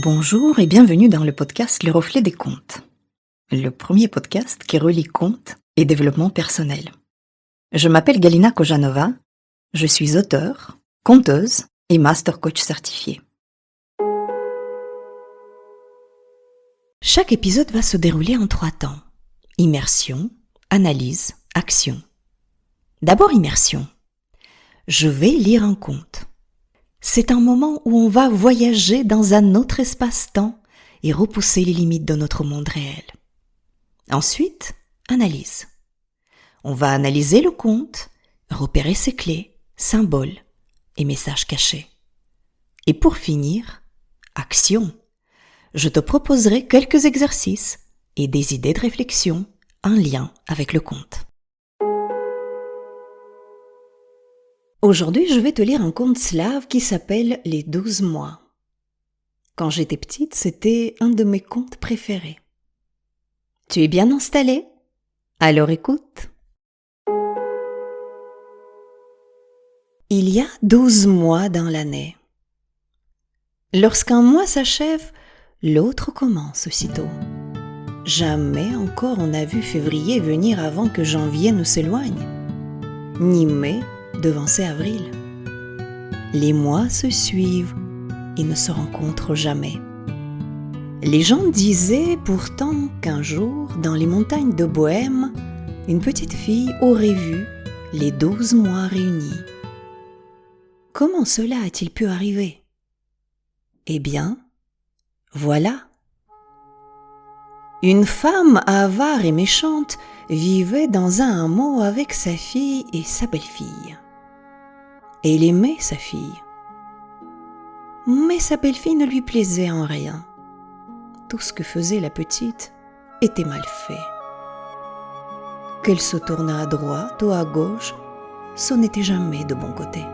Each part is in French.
Bonjour et bienvenue dans le podcast Le Reflet des Contes, le premier podcast qui relie contes et développement personnel. Je m'appelle Galina Kojanova, je suis auteure, conteuse et master coach certifié. Chaque épisode va se dérouler en 3 temps. Immersion, analyse, action. D'abord immersion. Je vais lire un conte. C'est un moment où on va voyager dans un autre espace-temps et repousser les limites de notre monde réel. Ensuite, analyse. On va analyser le conte, repérer ses clés, symboles et messages cachés. Et pour finir, action. Je te proposerai quelques exercices et des idées de réflexion en lien avec le conte. Aujourd'hui, je vais te lire un conte slave qui s'appelle « Les 12 mois ». Quand j'étais petite, c'était un de mes contes préférés. Tu es bien installé? Alors écoute. Il y a 12 mois dans l'année. Lorsqu'un mois s'achève, l'autre commence aussitôt. Jamais encore on n'a vu février venir avant que janvier ne s'éloigne, ni mai devancer avril. Les mois se suivent et ne se rencontrent jamais. Les gens disaient pourtant qu'un jour, dans les montagnes de Bohême, une petite fille aurait vu les 12 mois réunis. Comment cela a-t-il pu arriver? Eh bien, voilà. Une femme avare et méchante vivait dans un hameau avec sa fille et sa belle-fille. Elle aimait sa fille. Mais sa belle-fille ne lui plaisait en rien. Tout ce que faisait la petite était mal fait. Qu'elle se tournât à droite ou à gauche, ce n'était jamais de bon côté.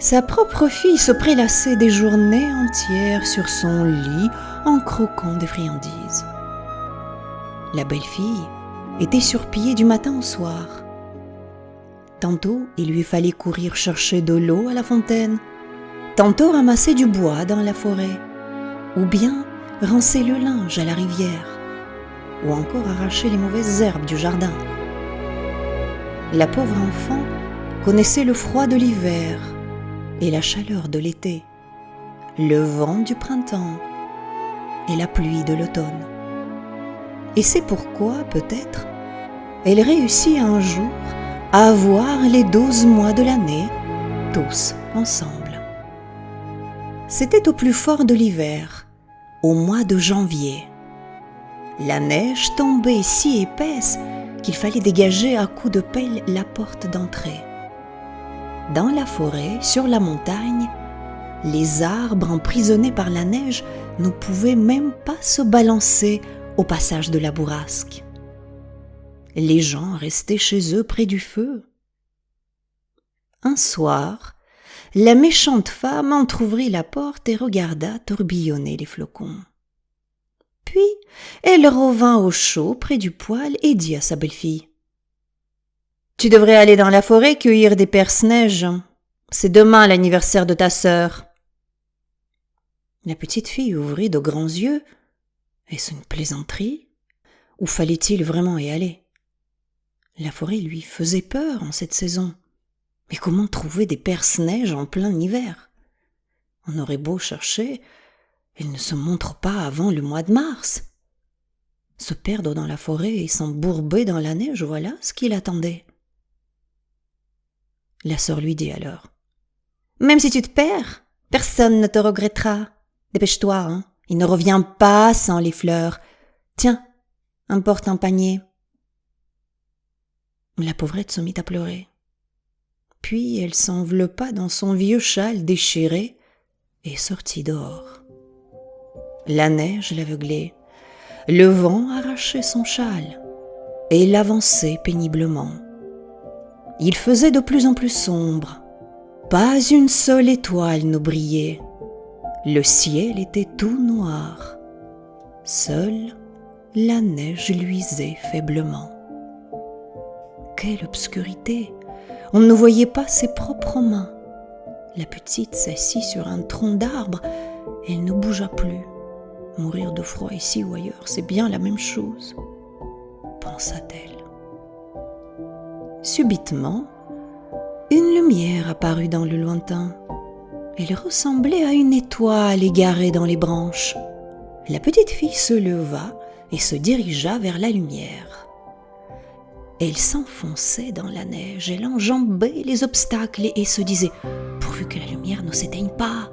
Sa propre fille se prélassait des journées entières sur son lit en croquant des friandises. La belle-fille était sur pied du matin au soir. Tantôt, il lui fallait courir chercher de l'eau à la fontaine, tantôt ramasser du bois dans la forêt, ou bien rincer le linge à la rivière, ou encore arracher les mauvaises herbes du jardin. La pauvre enfant connaissait le froid de l'hiver et la chaleur de l'été, le vent du printemps et la pluie de l'automne. Et c'est pourquoi, peut-être, elle réussit un jour à voir les 12 mois de l'année, tous ensemble. C'était au plus fort de l'hiver, au mois de janvier. La neige tombait si épaisse qu'il fallait dégager à coups de pelle la porte d'entrée. Dans la forêt, sur la montagne, les arbres emprisonnés par la neige ne pouvaient même pas se balancer au passage de la bourrasque. Les gens restaient chez eux près du feu. Un soir, la méchante femme entr'ouvrit la porte et regarda tourbillonner les flocons. Puis, elle revint au chaud près du poêle et dit à sa belle-fille : « Tu devrais aller dans la forêt cueillir des perce-neige. C'est demain l'anniversaire de ta sœur. » La petite fille ouvrit de grands yeux. Est-ce une plaisanterie? Ou fallait-il vraiment y aller? La forêt lui faisait peur en cette saison. Mais comment trouver des perce-neige en plein hiver? On aurait beau chercher, elles ne se montrent pas avant le mois de mars. Se perdre dans la forêt et s'embourber dans la neige, voilà ce qu'il attendait. La sœur lui dit alors : « Même si tu te perds, personne ne te regrettera. Dépêche-toi, hein. Il ne revient pas sans les fleurs. Tiens, emporte un panier. » La pauvrette se mit à pleurer. Puis elle s'enveloppa dans son vieux châle déchiré et sortit dehors. La neige l'aveuglait, le vent arrachait son châle et il avançait péniblement. Il faisait de plus en plus sombre. Pas une seule étoile ne brillait. Le ciel était tout noir. Seule la neige luisait faiblement. Quelle obscurité! On ne voyait pas ses propres mains. La petite s'assit sur un tronc d'arbre Elle ne bougea plus. Mourir de froid ici ou ailleurs, c'est bien la même chose, pensa-t-elle. Subitement, une lumière apparut dans le lointain. Elle ressemblait à une étoile égarée dans les branches. La petite fille se leva et se dirigea vers la lumière. Elle s'enfonçait dans la neige, elle enjambait les obstacles et se disait « pourvu que la lumière ne s'éteigne pas ».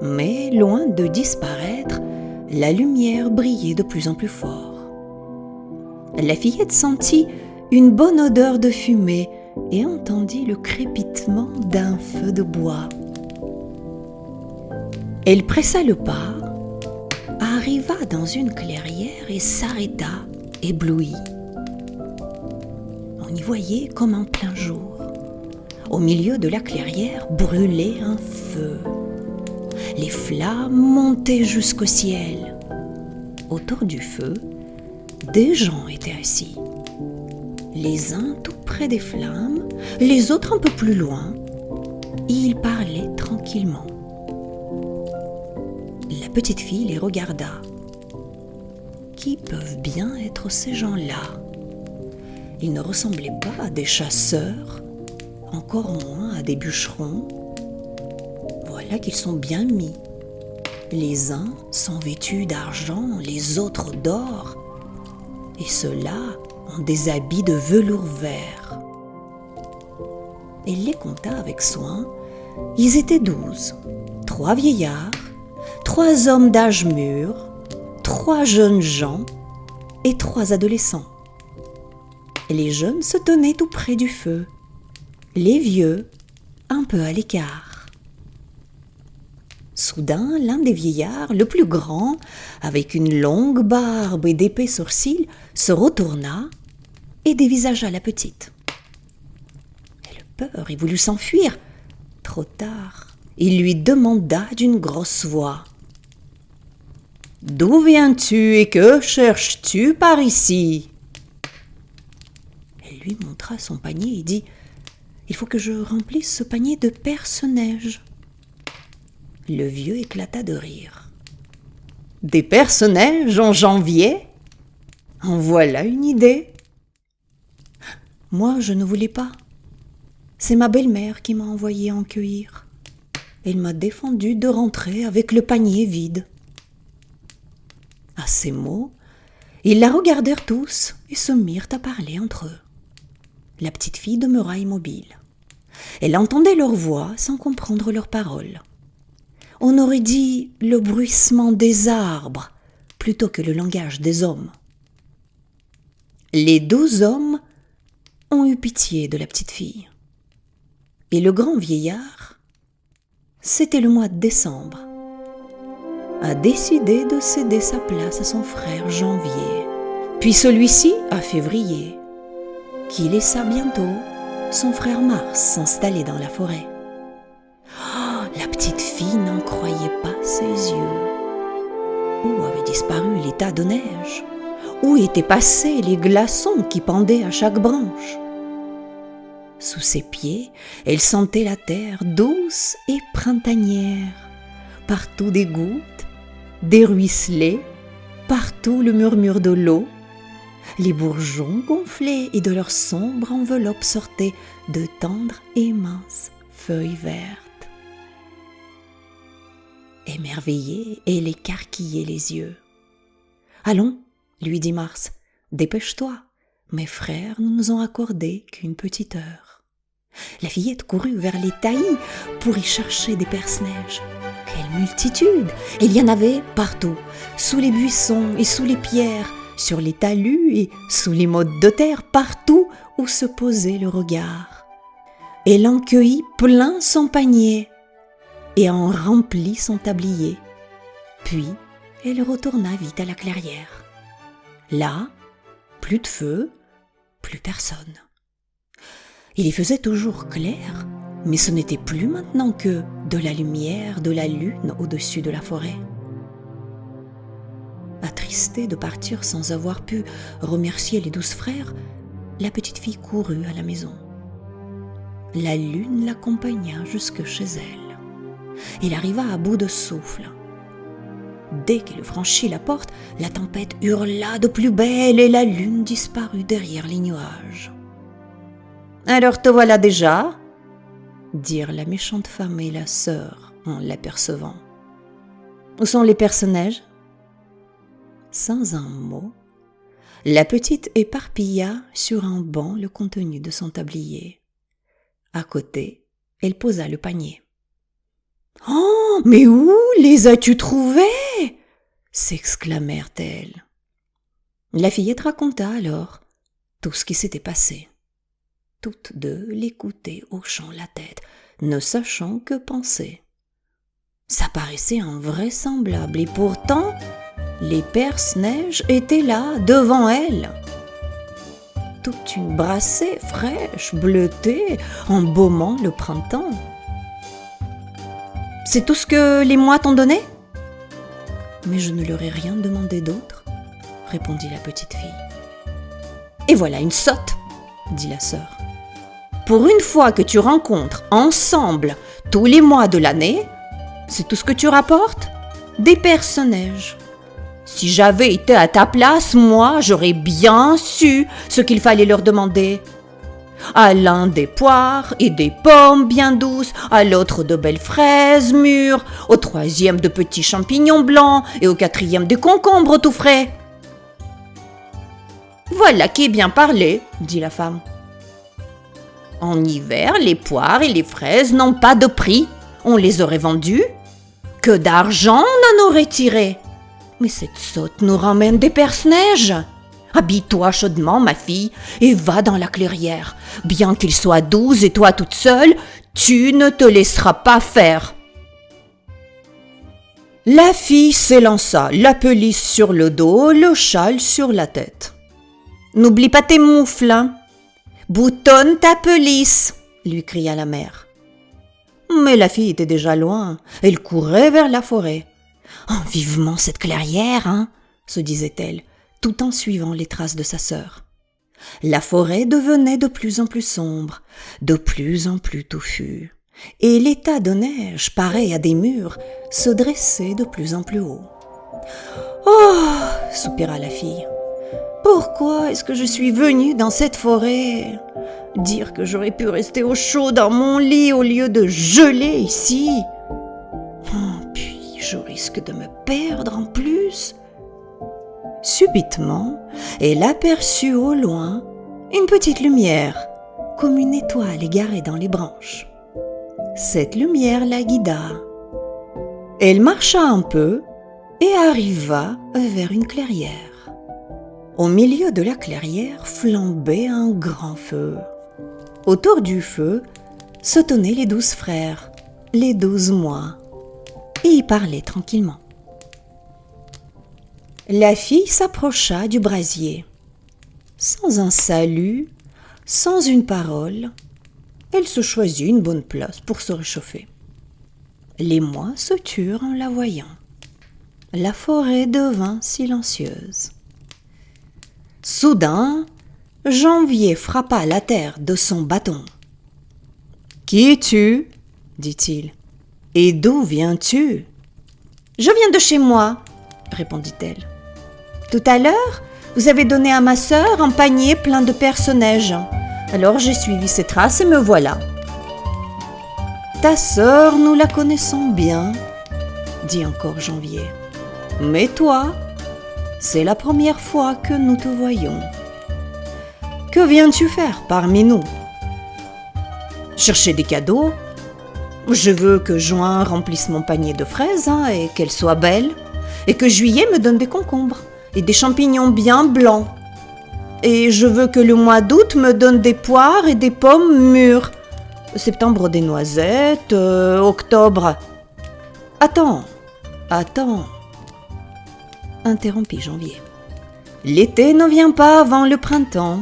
Mais loin de disparaître, la lumière brillait de plus en plus fort. La fillette sentit une bonne odeur de fumée et entendit le crépitement d'un feu de bois. Elle pressa le pas, arriva dans une clairière et s'arrêta, éblouie. On y voyait comme en plein jour. Au milieu de la clairière brûlait un feu. Les flammes montaient jusqu'au ciel. Autour du feu, des gens étaient assis. Les uns tout près des flammes, les autres un peu plus loin. Ils parlaient tranquillement. La petite fille les regarda. Qui peuvent bien être ces gens-là ? Ils ne ressemblaient pas à des chasseurs, encore moins à des bûcherons. Voilà qu'ils sont bien mis. Les uns sont vêtus d'argent, les autres d'or, et ceux-là ont des habits de velours vert. Elle les compta avec soin. Ils étaient 12, 3 vieillards, 3 hommes d'âge mûr, 3 jeunes gens et 3 adolescents. Les jeunes se tenaient tout près du feu, les vieux un peu à l'écart. Soudain, l'un des vieillards, le plus grand, avec une longue barbe et d'épais sourcils, se retourna et dévisagea la petite. Elle eut peur et voulut s'enfuir. Trop tard, il lui demanda d'une grosse voix. « D'où viens-tu et que cherches-tu par ici ?» Elle lui montra son panier et dit « Il faut que je remplisse ce panier de perce-neige. » Le vieux éclata de rire. « Des perce-neige en janvier ? En voilà une idée !»« Moi, je ne voulais pas. C'est ma belle-mère qui m'a envoyé en cueillir. Elle m'a défendu de rentrer avec le panier vide. » À ces mots, ils la regardèrent tous et se mirent à parler entre eux. La petite fille demeura immobile. Elle entendait leurs voix sans comprendre leurs paroles. On aurait dit le bruissement des arbres plutôt que le langage des hommes. Les 12 hommes ont eu pitié de la petite fille. Et le grand vieillard, c'était le mois de décembre, a décidé de céder sa place à son frère Janvier, puis celui-ci à Février, qui laissa bientôt son frère Mars s'installer dans la forêt. Oh, la petite fille n'en croyait pas ses yeux. Où avaient disparu les tas de neige ? Où étaient passés les glaçons qui pendaient à chaque branche ? Sous ses pieds, elle sentait la terre douce et printanière. Partout des gouttes, des ruisselets, partout le murmure de l'eau. Les bourgeons gonflaient et de leur sombre enveloppe sortaient de tendres et minces feuilles vertes. Émerveillée, elle écarquillait les yeux. « Allons, lui dit Mars, dépêche-toi, mes frères ne nous ont accordé qu'une petite heure. » La fillette courut vers les taillis pour y chercher des perce-neige. Quelle multitude! Il y en avait partout, sous les buissons et sous les pierres, sur les talus et sous les mottes de terre, partout où se posait le regard. Elle en cueillit plein son panier et en remplit son tablier. Puis, elle retourna vite à la clairière. Là, plus de feu, plus personne. Il y faisait toujours clair, mais ce n'était plus maintenant que de la lumière de la lune au-dessus de la forêt. Attristée de partir sans avoir pu remercier les 12 frères, la petite fille courut à la maison. La lune l'accompagna jusque chez elle. Il arriva à bout de souffle. Dès qu'il franchit la porte, la tempête hurla de plus belle et la lune disparut derrière les nuages. « Alors te voilà déjà ?» dirent la méchante femme et la sœur en l'apercevant. « Où sont les personnages ?» Sans un mot, la petite éparpilla sur un banc le contenu de son tablier. À côté, elle posa le panier. « Oh, mais où les as-tu trouvés ?» s'exclamèrent-elles. La fillette raconta alors tout ce qui s'était passé. Toutes deux l'écoutaient hochant la tête, ne sachant que penser. Ça paraissait invraisemblable et pourtant, les perce-neige étaient là, devant elles. Toute une brassée fraîche, bleutée, embaumant le printemps. « C'est tout ce que les mois t'ont donné ?»« Mais je ne leur ai rien demandé d'autre, » répondit la petite fille. « Et voilà une sotte, » dit la sœur. « Pour une fois que tu rencontres ensemble tous les mois de l'année, c'est tout ce que tu rapportes ? Des perce-neige. Si j'avais été à ta place, moi, j'aurais bien su ce qu'il fallait leur demander. À l'un des poires et des pommes bien douces, à l'autre de belles fraises mûres, au troisième de petits champignons blancs et au quatrième des concombres tout frais. »« Voilà qui est bien parlé, » dit la femme. « En hiver, les poires et les fraises n'ont pas de prix. On les aurait vendues. Que d'argent on en aurait tiré. Mais cette sotte nous ramène des perce-neige. Habille-toi chaudement, ma fille, et va dans la clairière. Bien qu'il soit 12 et toi toute seule, tu ne te laisseras pas faire. » La fille s'élança, la pelisse sur le dos, le châle sur la tête. « N'oublie pas tes moufles, hein. Boutonne ta pelisse !» lui cria la mère. Mais la fille était déjà loin, elle courait vers la forêt. « Oh, vivement cette clairière, hein !» se disait-elle, tout en suivant les traces de sa sœur. La forêt devenait de plus en plus sombre, de plus en plus touffue, et les tas de neige, pareils à des murs, se dressaient de plus en plus haut. « Oh !» soupira la fille. « Pourquoi est-ce que je suis venue dans cette forêt ? Dire que j'aurais pu rester au chaud dans mon lit au lieu de geler ici. Puis je risque de me perdre en plus. » Subitement, elle aperçut au loin une petite lumière, comme une étoile égarée dans les branches. Cette lumière la guida. Elle marcha un peu et arriva vers une clairière. Au milieu de la clairière flambait un grand feu. Autour du feu se tenaient les 12 frères, les 12 mois, et y parlaient tranquillement. La fille s'approcha du brasier. Sans un salut, sans une parole, elle se choisit une bonne place pour se réchauffer. Les mois se turent en la voyant. La forêt devint silencieuse. Soudain, Janvier frappa la terre de son bâton. « Qui es-tu » dit-il. « Et d'où viens-tu ?»« Je viens de chez moi, » répondit-elle. « Tout à l'heure, vous avez donné à ma sœur un panier plein de perce-neige. Alors j'ai suivi ses traces et me voilà. »« Ta sœur, nous la connaissons bien, » dit encore Janvier. « Mais toi, c'est la première fois que nous te voyons. Que viens-tu faire parmi nous ? Chercher des cadeaux ? Je veux que juin remplisse mon panier de fraises et qu'elle soit belle, et que juillet me donne des concombres et des champignons bien blancs. Et je veux que le mois d'août me donne des poires et des pommes mûres, septembre des noisettes, octobre... »« Attends, interrompit Janvier. L'été ne vient pas avant le printemps,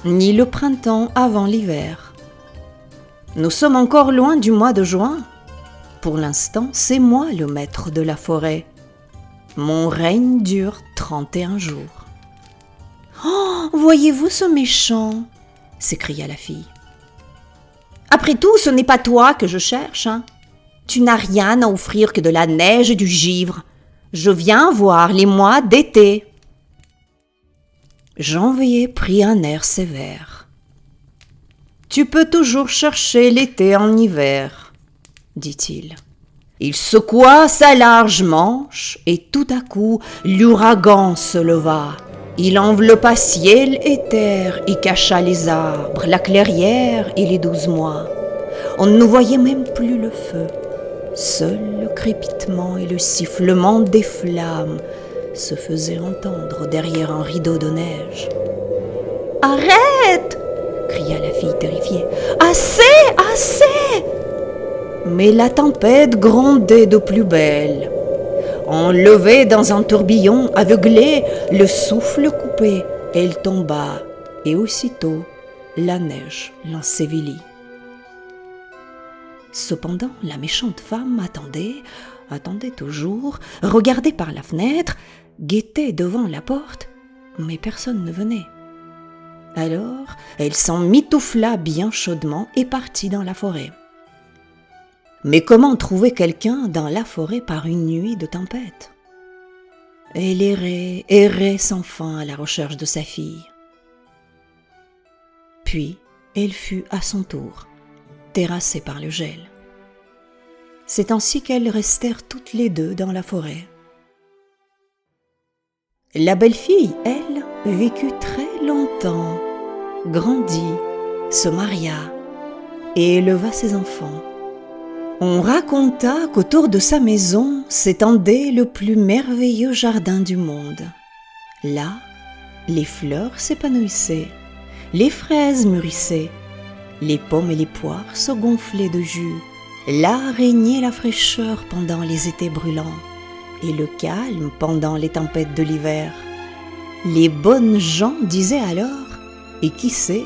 ni le printemps avant l'hiver. Nous sommes encore loin du mois de juin. Pour l'instant, c'est moi le maître de la forêt. Mon règne dure 31 jours. « Oh, voyez-vous ce méchant ?» s'écria la fille. « Après tout, ce n'est pas toi que je cherche, hein. Tu n'as rien à offrir que de la neige et du givre. Je viens voir les mois d'été. » Janvier prit un air sévère. « Tu peux toujours chercher l'été en hiver, » dit-il. Il secoua sa large manche et tout à coup l'ouragan se leva. Il enveloppa ciel et terre et cacha les arbres, la clairière et les 12 mois. On ne voyait même plus le feu. Seul le crépitement et le sifflement des flammes se faisaient entendre derrière un rideau de neige. « Arrête !» cria la fille terrifiée. « Assez, assez !» Mais la tempête grondait de plus belle. Enlevée dans un tourbillon aveuglé, le souffle coupé, elle tomba, et aussitôt la neige l'ensevelit. Cependant, la méchante femme attendait toujours, regardait par la fenêtre, guettait devant la porte, mais personne ne venait. Alors, elle s'en mitoufla bien chaudement et partit dans la forêt. Mais comment trouver quelqu'un dans la forêt par une nuit de tempête ? Elle errait sans fin à la recherche de sa fille. Puis, elle fut à son tour terrassée par le gel. C'est ainsi qu'elles restèrent toutes les deux dans la forêt. La belle fille, elle, vécut très longtemps, grandit, se maria et éleva ses enfants. On raconta qu'autour de sa maison s'étendait le plus merveilleux jardin du monde. Là, les fleurs s'épanouissaient, les fraises mûrissaient, les pommes et les poires se gonflaient de jus. Là régnait la fraîcheur pendant les étés brûlants et le calme pendant les tempêtes de l'hiver. Les bonnes gens disaient alors, et qui sait,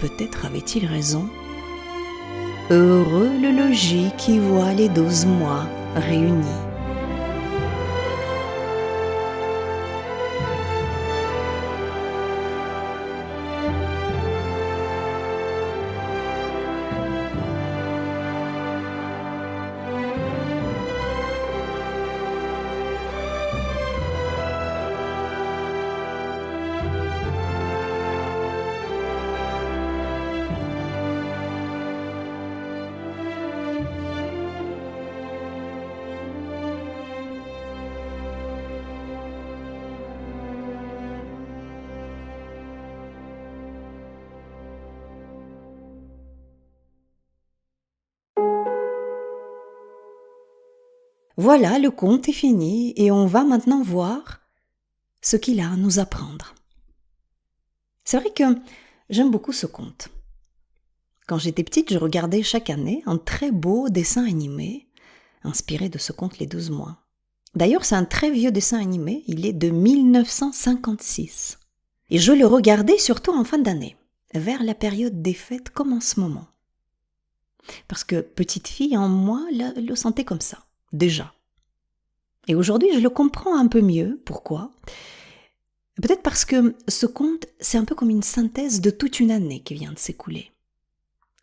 peut-être avait-il raison, « Heureux le logis qui voit les 12 mois réunis. » Voilà, le conte est fini et on va maintenant voir ce qu'il a à nous apprendre. C'est vrai que j'aime beaucoup ce conte. Quand j'étais petite, je regardais chaque année un très beau dessin animé inspiré de ce conte Les 12 mois. D'ailleurs, c'est un très vieux dessin animé, il est de 1956. Et je le regardais surtout en fin d'année, vers la période des fêtes comme en ce moment. Parce que petite fille en moi le sentait comme ça, déjà. Et aujourd'hui, je le comprends un peu mieux. Pourquoi ? Peut-être parce que ce conte, c'est un peu comme une synthèse de toute une année qui vient de s'écouler.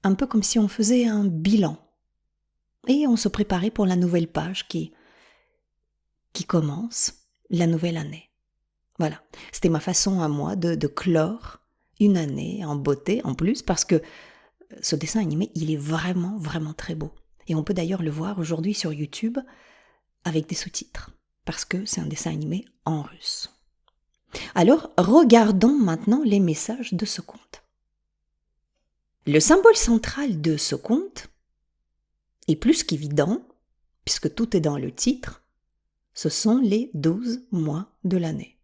Un peu comme si on faisait un bilan. Et on se préparait pour la nouvelle page qui commence, la nouvelle année. Voilà, c'était ma façon à moi de clore une année en beauté, en plus, parce que ce dessin animé, il est vraiment, vraiment très beau. Et on peut d'ailleurs le voir aujourd'hui sur YouTube avec des sous-titres, parce que c'est un dessin animé en russe. Alors, regardons maintenant les messages de ce conte. Le symbole central de ce conte est plus qu'évident, puisque tout est dans le titre, ce sont les 12 mois de l'année.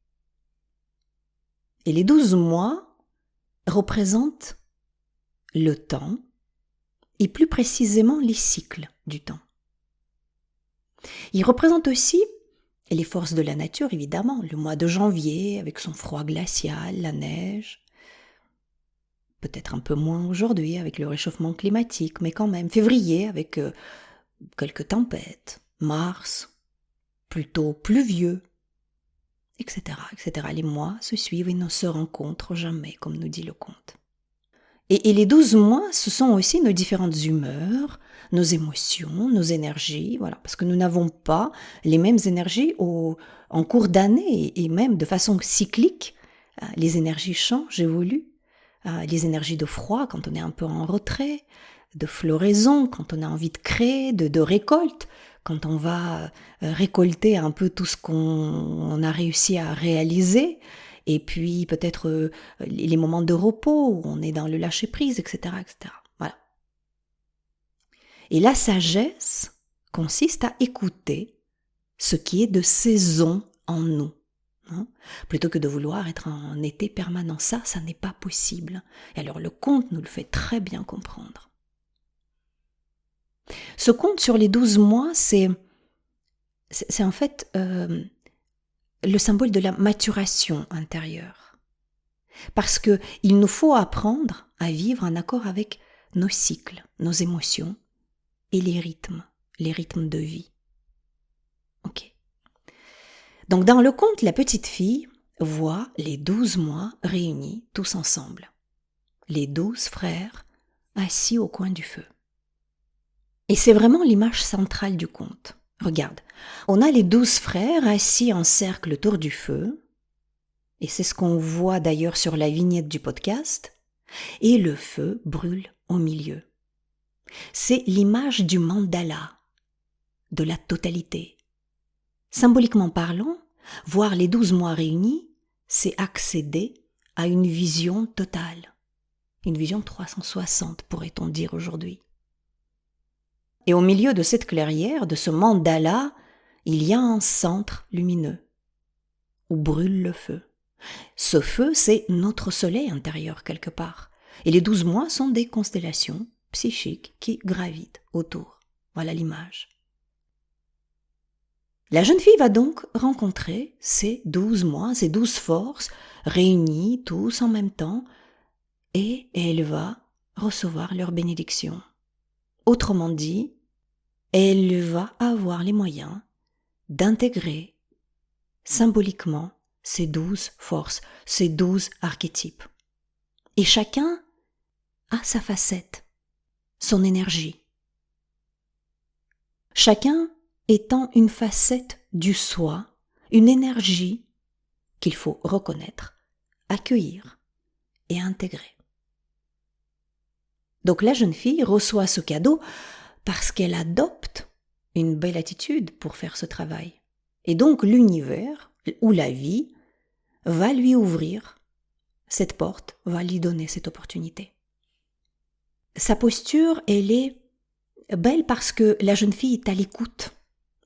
Et les 12 mois représentent le temps, et plus précisément les cycles du temps. Ils représentent aussi les forces de la nature, évidemment, le mois de janvier avec son froid glacial, la neige, peut-être un peu moins aujourd'hui avec le réchauffement climatique, mais quand même, février avec quelques tempêtes, mars, plutôt pluvieux, etc., etc. Les mois se suivent et ne se rencontrent jamais, comme nous dit le conte. Et les 12 mois, ce sont aussi nos différentes humeurs, nos émotions, nos énergies, voilà, parce que nous n'avons pas les mêmes énergies en cours d'année et même de façon cyclique. Les énergies changent, évoluent. Les énergies de froid quand on est un peu en retrait, de floraison quand on a envie de créer, de récolte, quand on va récolter un peu tout ce qu'on a réussi à réaliser, et puis peut-être les moments de repos où on est dans le lâcher-prise, etc., etc. Voilà. Et la sagesse consiste à écouter ce qui est de saison en nous. Plutôt que de vouloir être en été permanent. Ça n'est pas possible. Et alors le conte nous le fait très bien comprendre. Ce conte sur les 12 mois, c'est en fait le symbole de la maturation intérieure. Parce que il nous faut apprendre à vivre en accord avec nos cycles, nos émotions et les rythmes de vie. Ok. Donc dans le conte, la petite fille voit les 12 mois réunis tous ensemble. Les 12 frères assis au coin du feu. Et c'est vraiment l'image centrale du conte. Regarde, on a les 12 frères assis en cercle autour du feu, et c'est ce qu'on voit d'ailleurs sur la vignette du podcast, et le feu brûle au milieu. C'est l'image du mandala, de la totalité. Symboliquement parlant, voir les 12 mois réunis, c'est accéder à une vision totale. Une vision 360, pourrait-on dire aujourd'hui. Et au milieu de cette clairière, de ce mandala, il y a un centre lumineux, où brûle le feu. Ce feu, c'est notre soleil intérieur quelque part. Et les 12 mois sont des constellations psychiques qui gravitent autour. Voilà l'image. La jeune fille va donc rencontrer ces 12 mois, ces 12 forces, réunies tous en même temps, et elle va recevoir leur bénédiction. Autrement dit, elle va avoir les moyens d'intégrer symboliquement ces 12 forces, ces 12 archétypes. Et chacun a sa facette, son énergie. Chacun étant une facette du soi, une énergie qu'il faut reconnaître, accueillir et intégrer. Donc la jeune fille reçoit ce cadeau parce qu'elle adopte une belle attitude pour faire ce travail. Et donc l'univers ou la vie va lui ouvrir cette porte, va lui donner cette opportunité. Sa posture, elle est belle parce que la jeune fille est à l'écoute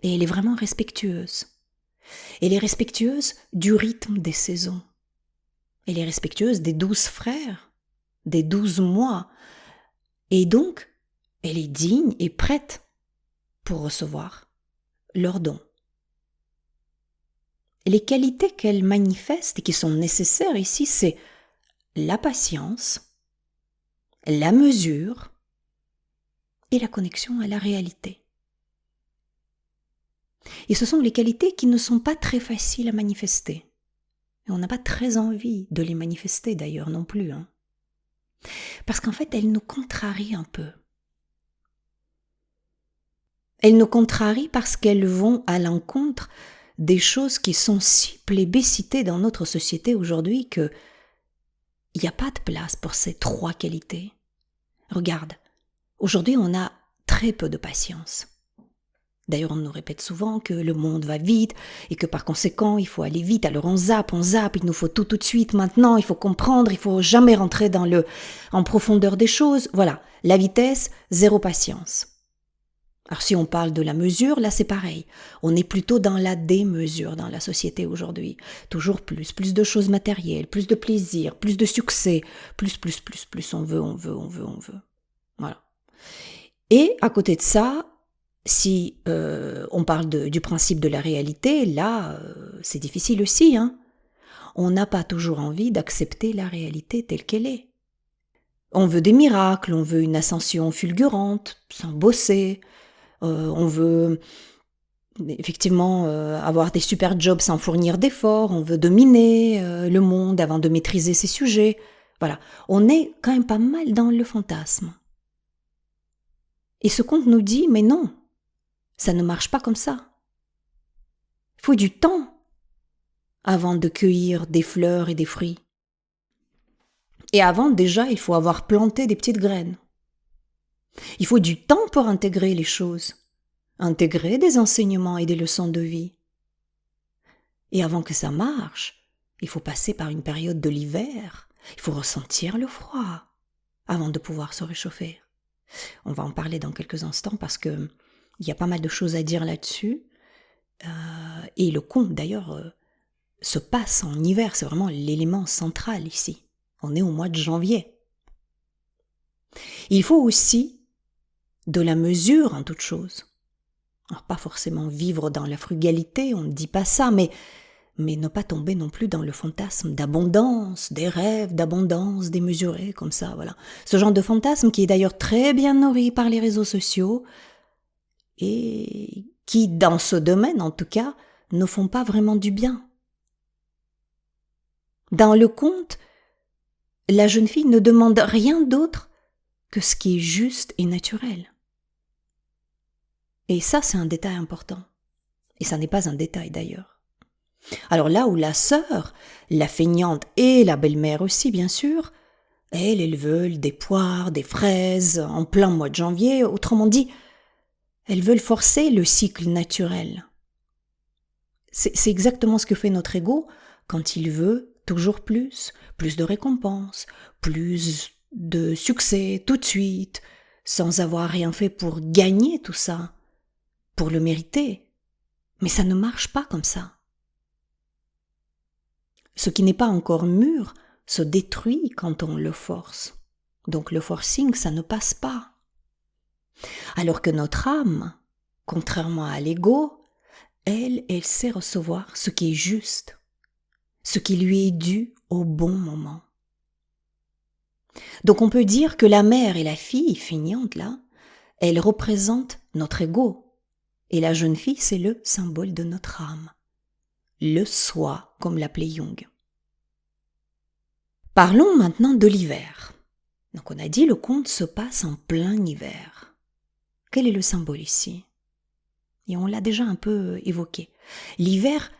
et elle est vraiment respectueuse. Elle est respectueuse du rythme des saisons. Elle est respectueuse des 12 frères, des 12 mois. Et donc, elle est digne et prête pour recevoir leurs dons. Les qualités qu'elle manifeste et qui sont nécessaires ici, c'est la patience, la mesure et la connexion à la réalité. Et ce sont les qualités qui ne sont pas très faciles à manifester. Et on n'a pas très envie de les manifester d'ailleurs non plus. Parce qu'en fait, elles nous contrarient un peu. Elles nous contrarient parce qu'elles vont à l'encontre des choses qui sont si plébiscitées dans notre société aujourd'hui que il n'y a pas de place pour ces 3 qualités. Regarde, aujourd'hui on a très peu de patience. D'ailleurs on nous répète souvent que le monde va vite et que par conséquent il faut aller vite. Alors on zappe, il nous faut tout de suite maintenant, il faut comprendre, il faut jamais rentrer en profondeur des choses. Voilà, la vitesse, 0 patience. Alors si on parle de la mesure, là c'est pareil. On est plutôt dans la démesure dans la société aujourd'hui. Toujours plus de choses matérielles, plus de plaisir, plus de succès, plus, on veut. Voilà. Et à côté de ça, si on parle du principe de la réalité, là c'est difficile aussi. On n'a pas toujours envie d'accepter la réalité telle qu'elle est. On veut des miracles, on veut une ascension fulgurante, sans bosser. On veut effectivement avoir des super jobs sans fournir d'efforts, on veut dominer le monde avant de maîtriser ses sujets. Voilà, on est quand même pas mal dans le fantasme. Et ce conte nous dit, mais non, ça ne marche pas comme ça. Il faut du temps avant de cueillir des fleurs et des fruits. Et avant, déjà, il faut avoir planté des petites graines. Il faut du temps pour intégrer les choses, intégrer des enseignements et des leçons de vie. Et avant que ça marche, il faut passer par une période de l'hiver, il faut ressentir le froid avant de pouvoir se réchauffer. On va en parler dans quelques instants parce que il y a pas mal de choses à dire là-dessus. Et le conte, d'ailleurs, se passe en hiver. C'est vraiment l'élément central ici. On est au mois de janvier. Il faut aussi de la mesure en toute chose. Alors, pas forcément vivre dans la frugalité, on ne dit pas ça, mais ne pas tomber non plus dans le fantasme d'abondance, des rêves d'abondance démesurés, comme ça, voilà. Ce genre de fantasme qui est d'ailleurs très bien nourri par les réseaux sociaux et qui, dans ce domaine en tout cas, ne font pas vraiment du bien. Dans le conte, la jeune fille ne demande rien d'autre que ce qui est juste et naturel. Et ça, c'est un détail important. Et ça n'est pas un détail d'ailleurs. Alors là où la sœur, la feignante et la belle-mère aussi, bien sûr, elles veulent des poires, des fraises en plein mois de janvier, autrement dit, elles veulent forcer le cycle naturel. C'est exactement ce que fait notre ego quand il veut toujours plus de récompenses, plus de succès tout de suite, sans avoir rien fait pour gagner tout ça, pour le mériter. Mais ça ne marche pas comme ça. Ce qui n'est pas encore mûr se détruit quand on le force. Donc le forcing, ça ne passe pas. Alors que notre âme, contrairement à l'ego, elle sait recevoir ce qui est juste, ce qui lui est dû au bon moment. Donc on peut dire que la mère et la fille feignante là, elles représentent notre ego. Et la jeune fille, c'est le symbole de notre âme. Le soi, comme l'appelait Jung. Parlons maintenant de l'hiver. Donc on a dit le conte se passe en plein hiver. Quel est le symbole ici ? Et on l'a déjà un peu évoqué. L'hiver,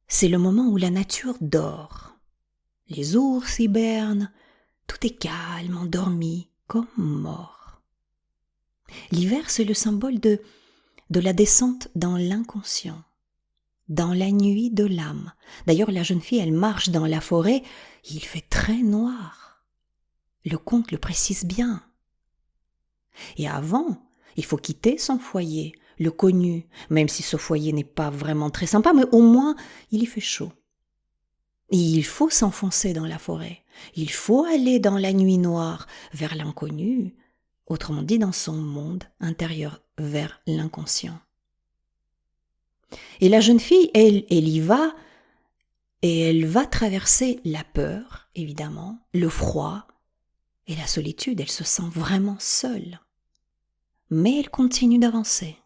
c'est le moment où la nature dort. Les ours hibernent, tout est calme, endormi, comme mort. L'hiver, c'est le symbole de la descente dans l'inconscient, dans la nuit de l'âme. D'ailleurs, la jeune fille, elle marche dans la forêt, il fait très noir. Le conte le précise bien. Et avant, il faut quitter son foyer, le connu, même si ce foyer n'est pas vraiment très sympa, mais au moins, il y fait chaud. Et il faut s'enfoncer dans la forêt. Il faut aller dans la nuit noire, vers l'inconnu, autrement dit dans son monde intérieur, vers l'inconscient. Et la jeune fille, elle y va, et elle va traverser la peur, évidemment, le froid et la solitude. Elle se sent vraiment seule. Mais elle continue d'avancer.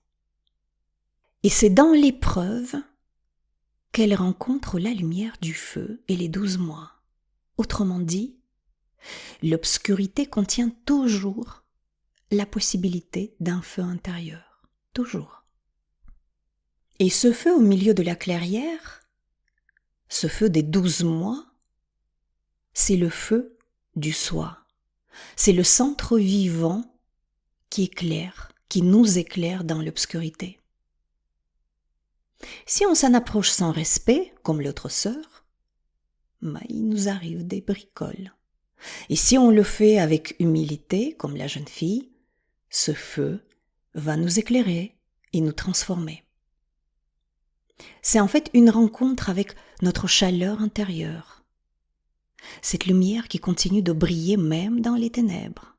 Et c'est dans l'épreuve qu'elle rencontre la lumière du feu et les 12 mois. Autrement dit, l'obscurité contient toujours la possibilité d'un feu intérieur. Toujours. Et ce feu au milieu de la clairière, ce feu des 12 mois, c'est le feu du soi. C'est le centre vivant qui éclaire, qui nous éclaire dans l'obscurité. Si on s'en approche sans respect, comme l'autre sœur, il nous arrive des bricoles. Et si on le fait avec humilité, comme la jeune fille, ce feu va nous éclairer et nous transformer. C'est en fait une rencontre avec notre chaleur intérieure. Cette lumière qui continue de briller même dans les ténèbres.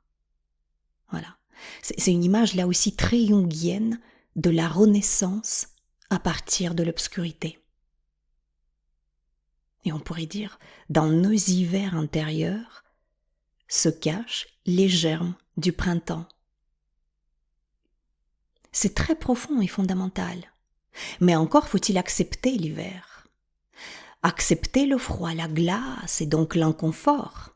Voilà. C'est une image là aussi très jungienne de la renaissance à partir de l'obscurité. Et on pourrait dire, dans nos hivers intérieurs, se cachent les germes du printemps. C'est très profond et fondamental. Mais encore faut-il accepter l'hiver. Accepter le froid, la glace et donc l'inconfort.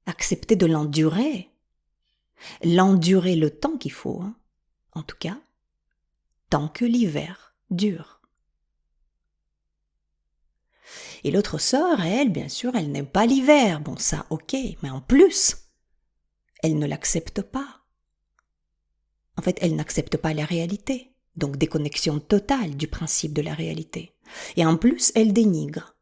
accepter de l'endurer. L'endurer le temps qu'il faut, hein. En tout cas, tant que l'hiver dure. Et l'autre sœur, elle, bien sûr, elle n'aime pas l'hiver. Bon, ça, ok, mais en plus, elle ne l'accepte pas. En fait, elle n'accepte pas la réalité. Donc, déconnexion totale du principe de la réalité. Et en plus, elle dénigre.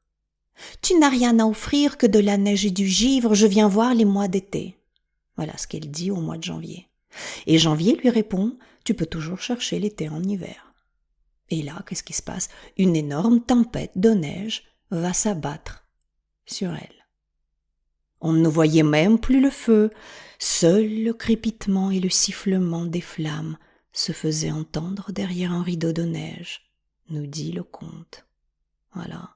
Tu n'as rien à offrir que de la neige et du givre, je viens voir les mois d'été. Voilà ce qu'elle dit au mois de janvier. Et janvier lui répond, tu peux toujours chercher l'été en hiver. Et là, qu'est-ce qui se passe? Une énorme tempête de neige va s'abattre sur elle. On ne voyait même plus le feu, seul le crépitement et le sifflement des flammes se faisaient entendre derrière un rideau de neige, nous dit le conte. Voilà.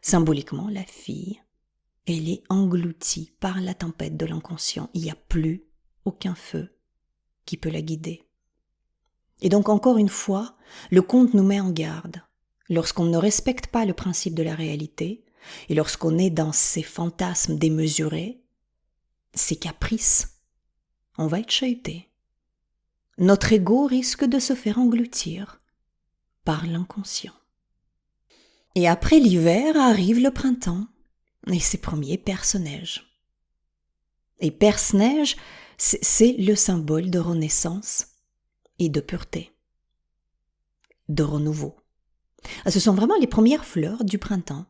Symboliquement, la fille, elle est engloutie par la tempête de l'inconscient. Il n'y a plus aucun feu qui peut la guider. Et donc, encore une fois, le conte nous met en garde. Lorsqu'on ne respecte pas le principe de la réalité, et lorsqu'on est dans ces fantasmes démesurés, ces caprices, on va être chahuté. Notre ego risque de se faire engloutir par l'inconscient. Et après l'hiver arrive le printemps et ses premiers perce-neige. Et perce-neige, c'est le symbole de renaissance et de pureté, de renouveau. Ce sont vraiment les premières fleurs du printemps.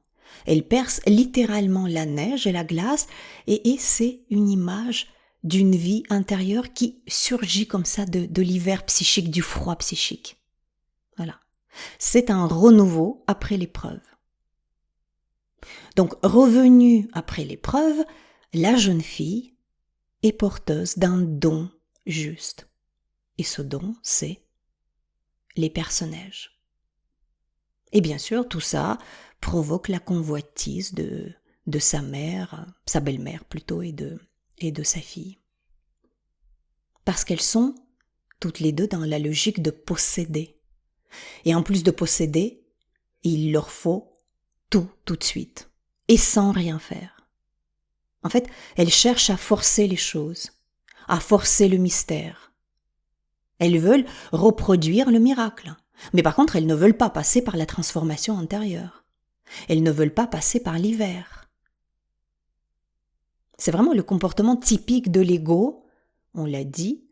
Elles percent littéralement la neige et la glace et c'est une image d'une vie intérieure qui surgit comme ça de l'hiver psychique, du froid psychique. Voilà. C'est un renouveau après l'épreuve. Donc, revenue après l'épreuve, la jeune fille est porteuse d'un don juste. Et ce don, c'est les perce-neige. Et bien sûr, tout ça provoque la convoitise de sa mère, sa belle-mère plutôt, et de sa fille. Parce qu'elles sont toutes les deux dans la logique de posséder. Et en plus de posséder, il leur faut tout de suite, et sans rien faire. En fait, elles cherchent à forcer les choses, à forcer le mystère. Elles veulent reproduire le miracle. Mais par contre, elles ne veulent pas passer par la transformation intérieure. Elles ne veulent pas passer par l'hiver. C'est vraiment le comportement typique de l'ego, on l'a dit,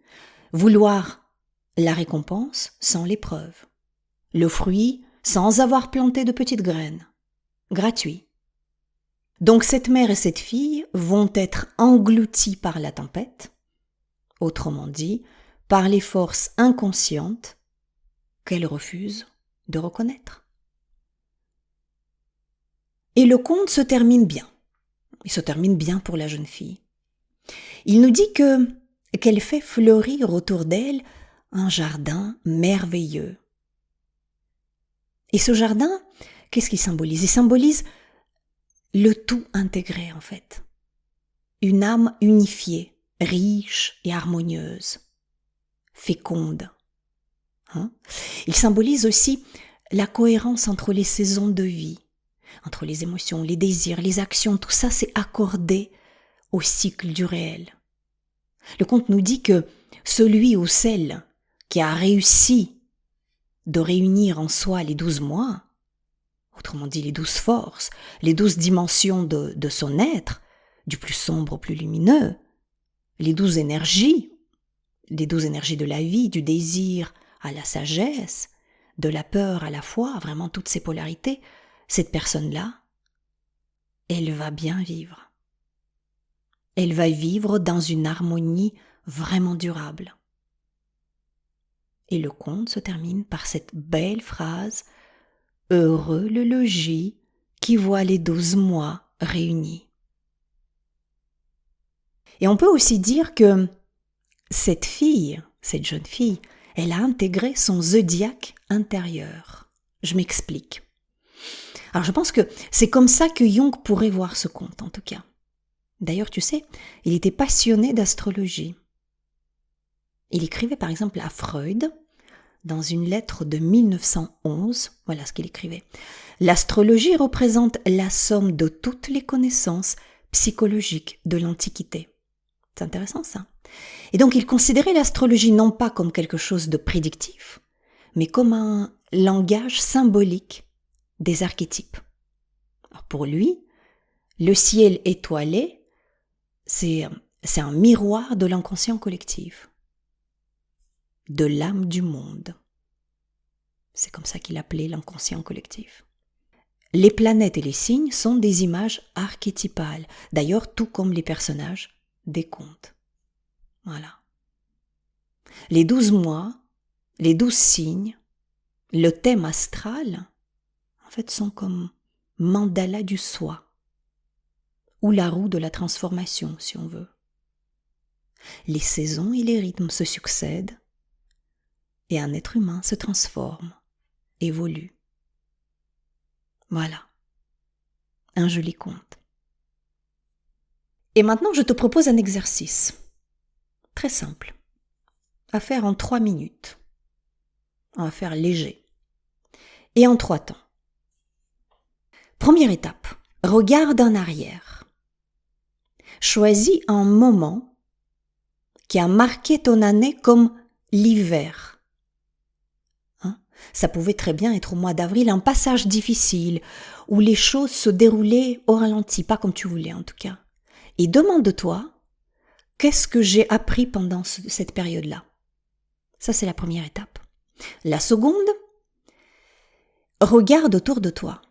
vouloir la récompense sans l'épreuve, le fruit sans avoir planté de petites graines, gratuit. Donc cette mère et cette fille vont être englouties par la tempête, autrement dit, par les forces inconscientes qu'elles refusent de reconnaître. Et le conte se termine bien. Il se termine bien pour la jeune fille. Il nous dit qu'elle fait fleurir autour d'elle un jardin merveilleux. Et ce jardin, qu'est-ce qu'il symbolise? Il symbolise le tout intégré en fait. Une âme unifiée, riche et harmonieuse, féconde. Il symbolise aussi la cohérence entre les saisons de vie, entre les émotions, les désirs, les actions, tout ça c'est accordé au cycle du réel. Le conte nous dit que celui ou celle qui a réussi de réunir en soi les 12 mois, autrement dit les 12 forces, les 12 dimensions de son être, du plus sombre au plus lumineux, les 12 énergies de la vie, du désir à la sagesse, de la peur à la foi, vraiment toutes ces polarités, cette personne-là, elle va bien vivre. Elle va vivre dans une harmonie vraiment durable. Et le conte se termine par cette belle phrase « Heureux le logis qui voit les 12 mois réunis ». Et on peut aussi dire que cette jeune fille, elle a intégré son zodiaque intérieur. Je m'explique. Alors je pense que c'est comme ça que Jung pourrait voir ce conte, en tout cas. D'ailleurs, tu sais, il était passionné d'astrologie. Il écrivait par exemple à Freud, dans une lettre de 1911, voilà ce qu'il écrivait. « L'astrologie représente la somme de toutes les connaissances psychologiques de l'Antiquité. C'est intéressant ça. Et donc il considérait l'astrologie non pas comme quelque chose de prédictif, mais comme un langage symbolique des archétypes. Alors pour lui, le ciel étoilé, c'est un miroir de l'inconscient collectif, de l'âme du monde. C'est comme ça qu'il appelait l'inconscient collectif. Les planètes et les signes sont des images archétypales, d'ailleurs tout comme les personnages des contes. Voilà. Les 12 mois, les 12 signes, le thème astral, en fait, sont comme mandala du soi, ou la roue de la transformation, si on veut. Les saisons et les rythmes se succèdent, et un être humain se transforme, évolue. Voilà, un joli conte. Et maintenant, je te propose un exercice, très simple, à faire en 3 minutes. On va faire léger, et en 3 temps. Première étape, regarde en arrière. Choisis un moment qui a marqué ton année comme l'hiver. Ça pouvait très bien être au mois d'avril, un passage difficile, où les choses se déroulaient au ralenti, pas comme tu voulais en tout cas. Et demande-toi, qu'est-ce que j'ai appris pendant cette période-là? Ça, c'est la première étape. La seconde, regarde autour de toi.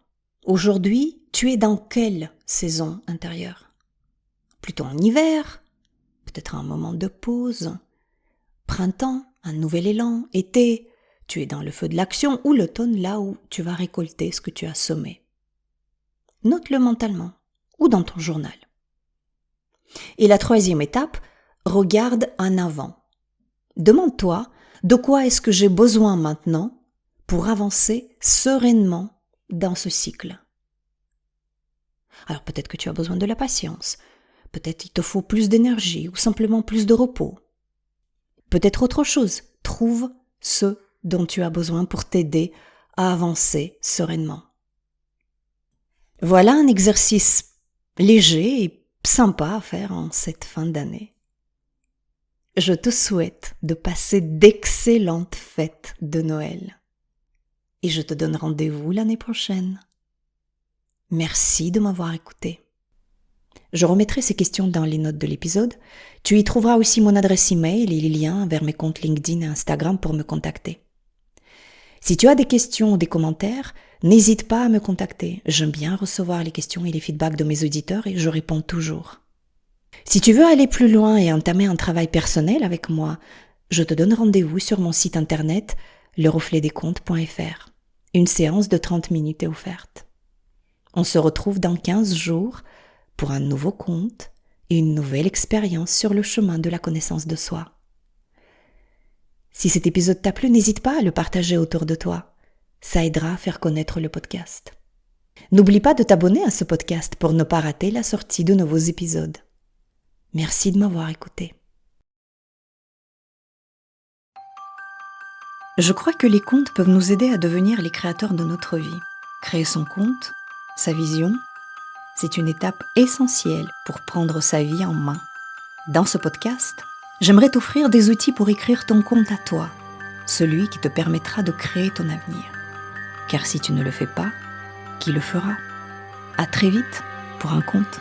Aujourd'hui, tu es dans quelle saison intérieure? Plutôt en hiver, peut-être un moment de pause, printemps, un nouvel élan, été, tu es dans le feu de l'action, ou l'automne, là où tu vas récolter ce que tu as semé. Note-le mentalement ou dans ton journal. Et la troisième étape, regarde en avant. Demande-toi, de quoi est-ce que j'ai besoin maintenant pour avancer sereinement dans ce cycle? Alors peut-être que tu as besoin de la patience, peut-être il te faut plus d'énergie ou simplement plus de repos. Peut-être autre chose, trouve ce dont tu as besoin pour t'aider à avancer sereinement. Voilà un exercice léger et sympa à faire en cette fin d'année. Je te souhaite de passer d'excellentes fêtes de Noël. Et je te donne rendez-vous l'année prochaine. Merci de m'avoir écouté. Je remettrai ces questions dans les notes de l'épisode. Tu y trouveras aussi mon adresse email et les liens vers mes comptes LinkedIn et Instagram pour me contacter. Si tu as des questions ou des commentaires, n'hésite pas à me contacter. J'aime bien recevoir les questions et les feedbacks de mes auditeurs et je réponds toujours. Si tu veux aller plus loin et entamer un travail personnel avec moi, je te donne rendez-vous sur mon site internet lerefletdescontes.fr. Une séance de 30 minutes est offerte. On se retrouve dans 15 jours pour un nouveau conte et une nouvelle expérience sur le chemin de la connaissance de soi. Si cet épisode t'a plu, n'hésite pas à le partager autour de toi. Ça aidera à faire connaître le podcast. N'oublie pas de t'abonner à ce podcast pour ne pas rater la sortie de nouveaux épisodes. Merci de m'avoir écouté. Je crois que les contes peuvent nous aider à devenir les créateurs de notre vie. Créer son conte, sa vision, c'est une étape essentielle pour prendre sa vie en main. Dans ce podcast, j'aimerais t'offrir des outils pour écrire ton conte à toi, celui qui te permettra de créer ton avenir. Car si tu ne le fais pas, qui le fera? À très vite pour un conte.